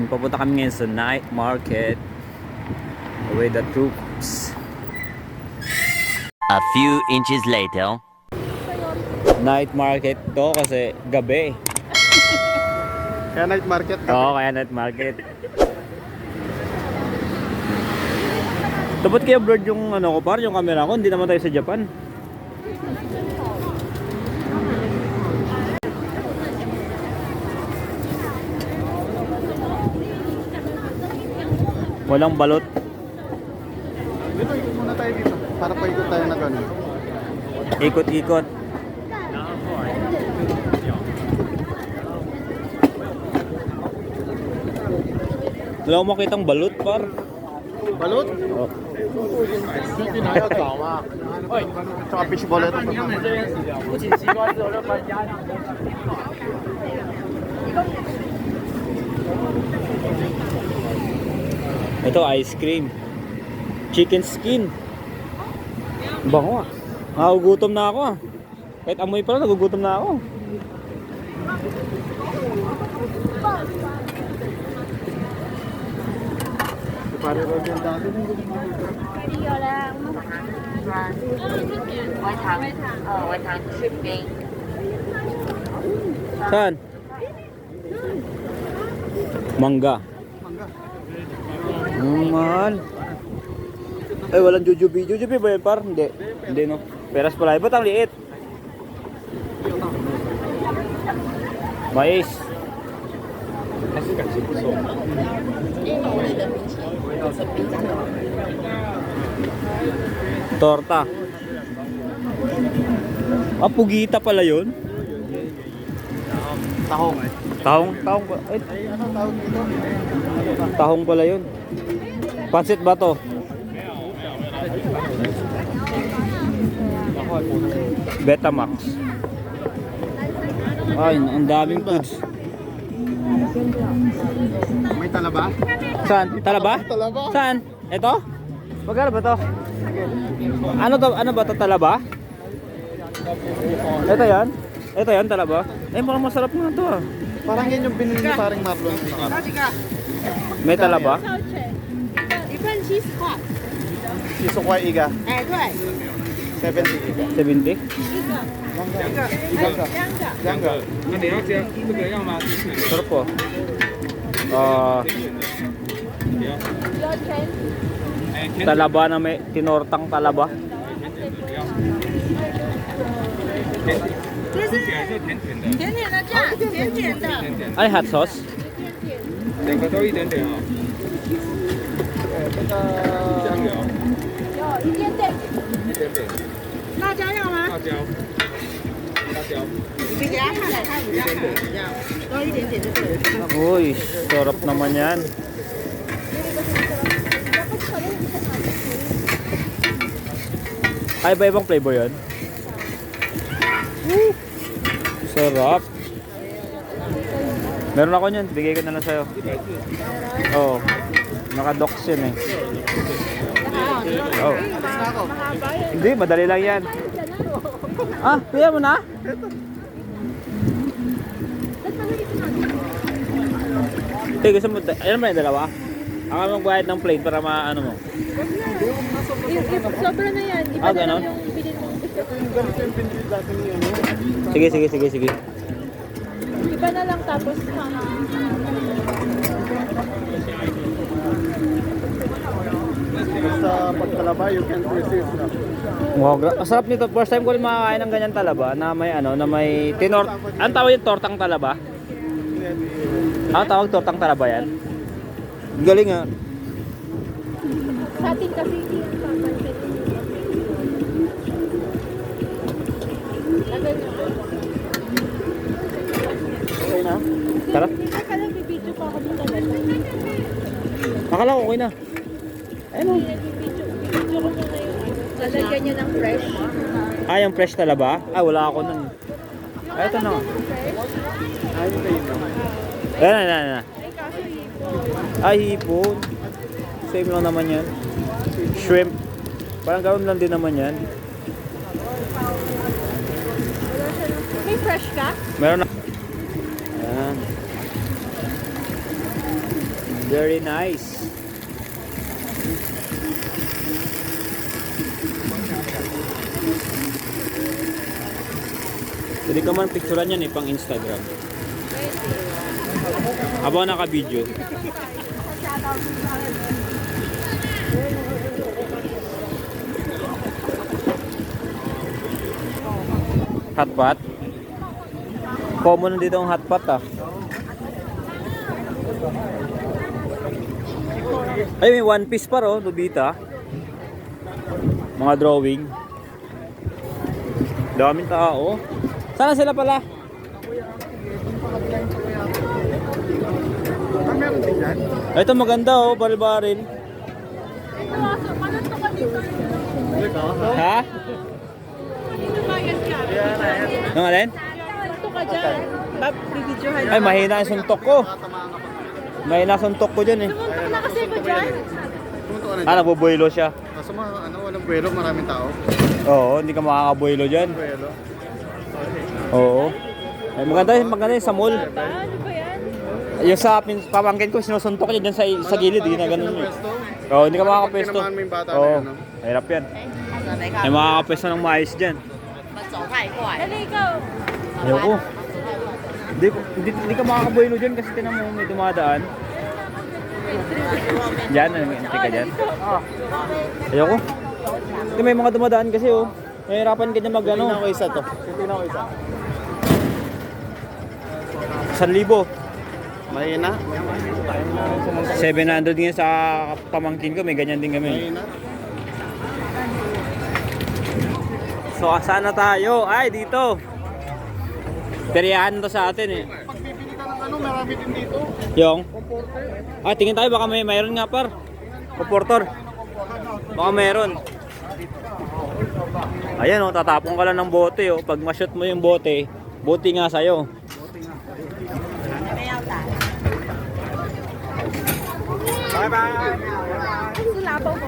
Papunta kami ngayon sa night market with the troops. A few inches later. Night market to kasi gabi. Kaya night market ka. Oo, kaya night market. Dapat kaya blurred yung ano ko par, yung camera ko. Hindi naman tayo sa Japan. Walang balot. Dito, ikot muna tayo dito. Para paikot tayo na gano'n. Ikot-ikot. Wala akong makitang balot par. Balot? Oh. Yung pinayag gawa. Tsaka fishball ito. Ito ice cream. Chicken skin. Bango ah. Nagugutom na ako ah. Kahit amoy pa lang, nagugutom na ako. Pare road yung dati. 有了，微糖去冰。 Saan? Mangga. Mangga. Mahal. Ay, walang jujubi. Jujubi ba yan par? Hindi. Hindi no. Peras pala. Ba't ang liit? Mais. Torta. Ah, pugita pala yun. Tahong. Tahong, tahong pa. Ay, Ano tawag dito? tahong pala yun. Pansit ba to? Betamax. Ay, ang daming foods. May talaba? Saan? Talaba? Talaba. Saan? Ito? Magkano ba to? Ano to? Ano ba to? Talaba? Ito yan? Ito yan, talaba? Eh, mukhang masarap nga to ah. Parang yan yung binili ni paring Marlon. May talaba? 一份70块。 Sisukway iga. 哎，对， 70 iga. 70? Yangga. 那你要加这个要吗？ Sarap po. Ah, talaba na may tinortang talaba. 这是起来就甜甜的，甜甜的酱，甜甜的。Ay, hot sauce? 两个都一点点哦。酱油有一点点。一点点，辣椒要吗？辣椒，辣椒你给他看看，他比较看比较，多一点点就对了。 Uy, sarap naman yan. Ay, ba ibang flavor yun? Sarap. Meron ako niyan, bigay ko na lang sa'yo. Oo. Naka-dox yun eh. Oh. Hindi, madali lang yan. Ah, piya mo na? Hey, gusto mo, alam mo yung dalawa? Ako magbayad ng plate para maano mo. Sobra na yan. Ah, ganon? Ganito yung binili dati ni ano. Sige, sige, sige, sige. Iba na lang tapos Basta pag talaba, you can't resist. Wow, masarap nito. First time ko rin makakain ng ganyan talaba na may ano, na may tinor... Ang tawag yung tortang talaba? Ah, tawag tortang talaba yan? Galing ah. sa atin kasi hindi yan papansin. Okay na? Tara. Hindi ka lang bibidyo pa ako dito talaga. Akala ko okay na. Ayun oh. Bibidyo ko na ngayon. Lalagyan niya ng fresh. Ah, yung fresh talaba? Ah, wala ako nun. Ay, ito na. Ayun na yun. Ayan, ayan, ayan. Ay, kaso hipon. Ay, hipon. Same lang naman yan. Shrimp. Parang gawin lang din naman yan. May fresh ka? Meron na. Ayan. Very nice. Pwede ka man picturean yan pang Instagram. Habang naka-video. Hotpot. Common dito ang hotpot Ay, may One Piece pa Lubita. Mga drawing. Daming tao. Sana sila pala? Meron din dyan. Ito maganda baril-baril. Ha? Nung alin? Ito ka dyan. Bibidyohan. Ay, mahina ang suntok ko. Mahina ang suntok ko dyan Pumunta na kasi ko dyan. Pumunta ka na Ah, dyan. nabubuelo siya. Kaso walang buwelo, maraming tao. Oo, hindi ka makakabuelo dyan. Buwelo. Oo. Ay, maganda yung sa mall. Ano ba yan? Yung sa pamangkin ko, sinusuntok niya dyan sa gilid. Hindi na ganun yun. Pwesto. Oo, hindi ka makakapwesto. Tinamaan mo yung bata na Oo, yan, no? hirap yan. May makakapwesto ng maayos dyan. Dali ikaw. Ayoko. Hindi ka makakabuelo dyan kasi tinan mo may dumadaan. Diyan, nangyayantay ka dyan. Ayoko. Hindi may mga dumadaan kasi mahirapan ka dyan mag-ano. Tingnan ko isa to. Tingnan ko isa. 1,000. Mahina. 700 nga sa pamangkin ko, may ganyan din kami. Mahina. So, saan na tayo? Ay, dito. Periyahan to sa atin Pag bibili ka ng marami din dito. Yung? Tingin tayo, baka mayroon nga par. Comforter. Baka mayroon. Ayan tatapon ka lang ng bote Pag ma-shoot mo yung bote, bote nga sa'yo. 是拿包包。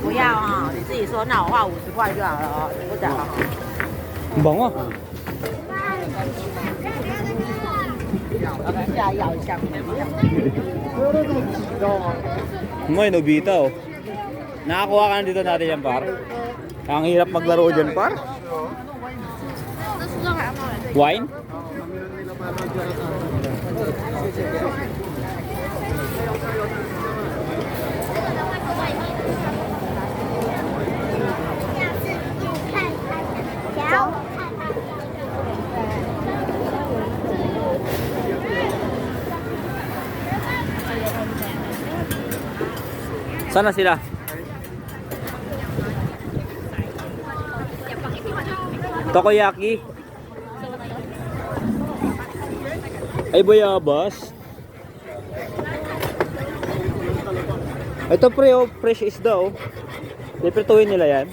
不要啊，你自己说，那我花50块就好了哦，你不讲了。 Ang bango. 下咬一下。 May Nobita Nakakuha ka na dito natin yan par. Ang hirap maglaro dyan par. Wine? Sana sila? Takoyaki. Ay, bayabas. Ito pre, fresh isda Liprituin nila yan.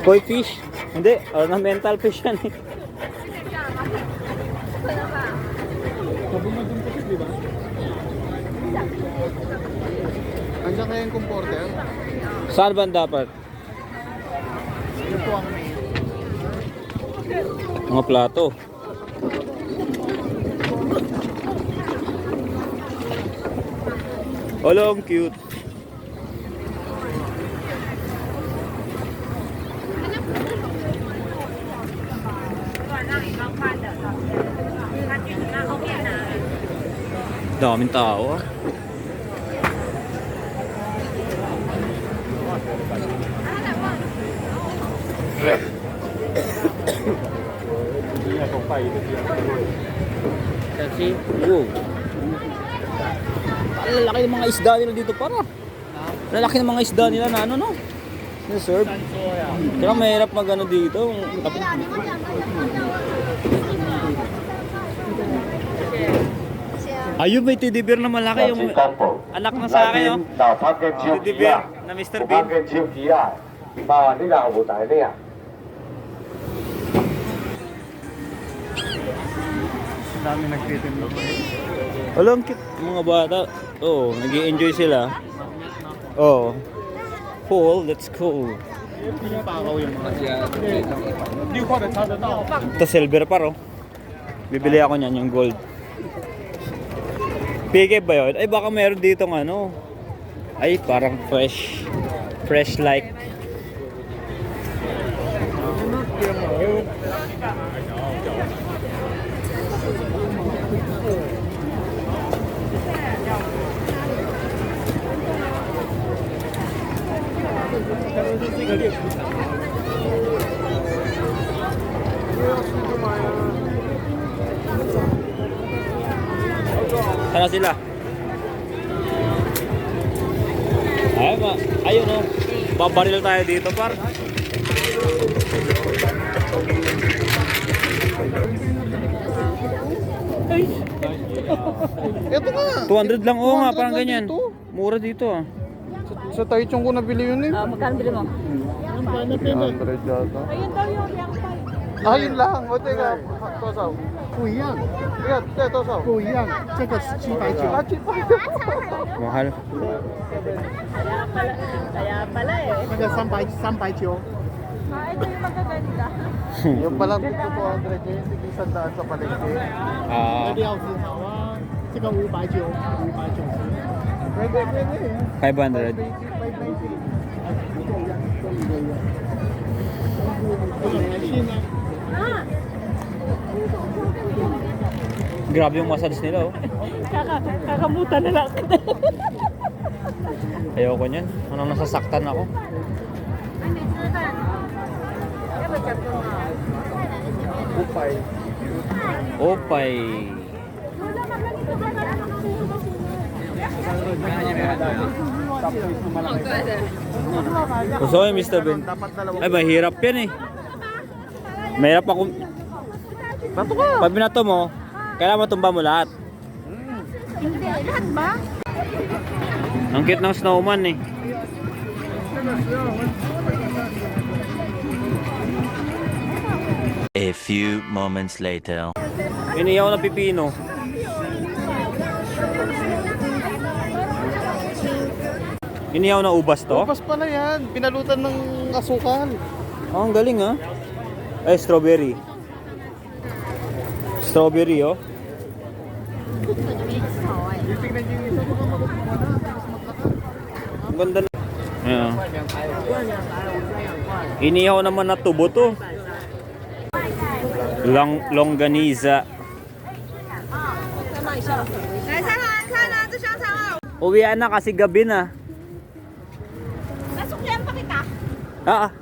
Koi fish. Hindi, ornamental fish yan Andiyan kaya yung comforter? Saan ba dapat? Ito ang Mga plato. Hello, ang cute. Daming tao Kasi, wow. Lalaki ng mga isda nila dito para. Lalaki ng mga isda nila na serve. Kaya mahirap mag dito. Ayun, may teddy bear na malaki yung anak na sa akin Teddy bear na Mr. Bean. 嘛，呢個係冇大呢啊。 dami nagtitinda ko. Alam, cute mga bata. Nag-i-enjoy sila. Cool, let's go. Pakaw yung mga. Ito silver pa Bibili ako niyan yung gold. PK ba yun? Ay baka meron ditong ano. Ay parang fresh. Fresh like. Sana sila. Ayun oh. Babaril tayo dito par. Ito nga. 200 lang oh nga, 200 parang lang ganyan. dito. Mura dito ah. Sa Taichung ko nabili yun eh. Magkano bili mo? 100 yata. Ayun daw yung yang Ah, yun lang. O, teka. Tosaw. 不一样， Yeah, tosaw. 不一样，这个是790。 Ah, cheap pa. Mahal. Kaya pala eh. 那个390。 Ito yung magaganda. Yung palang dito 200 yun. Hindi isang daan sa palengke. 啊 料子好啊，这个590，590。 Pwede, pwede. 500. Grabe yung massage nila oh. Kakamutan na lang. Ayoko niyan. Anong nasasaktan ako? Upay. Opay. Gusto ko yung Mr. Ben. Dapat dalawang. Ay, mahirap yan eh. Mahirap ako. Bato ka. Pag binato mo, kailangan matumba mo lahat. Hindi, lahat ba? Ang cute ng snowman eh. A few moments later. Iniyaw na pipino. Iniyaw na ubas to? Upas pala yan. Pinalutan ng asukal. Oh, ang galing ah. Ay, strawberry. Strawberry oh. Tingnan niyo yung isa. Baka magpapala. Ang ganda na. Ayan. Inihaw naman na tubo to. Longganiza. Uwian na kasi gabi na. Nasuklihan pa kita. Ah,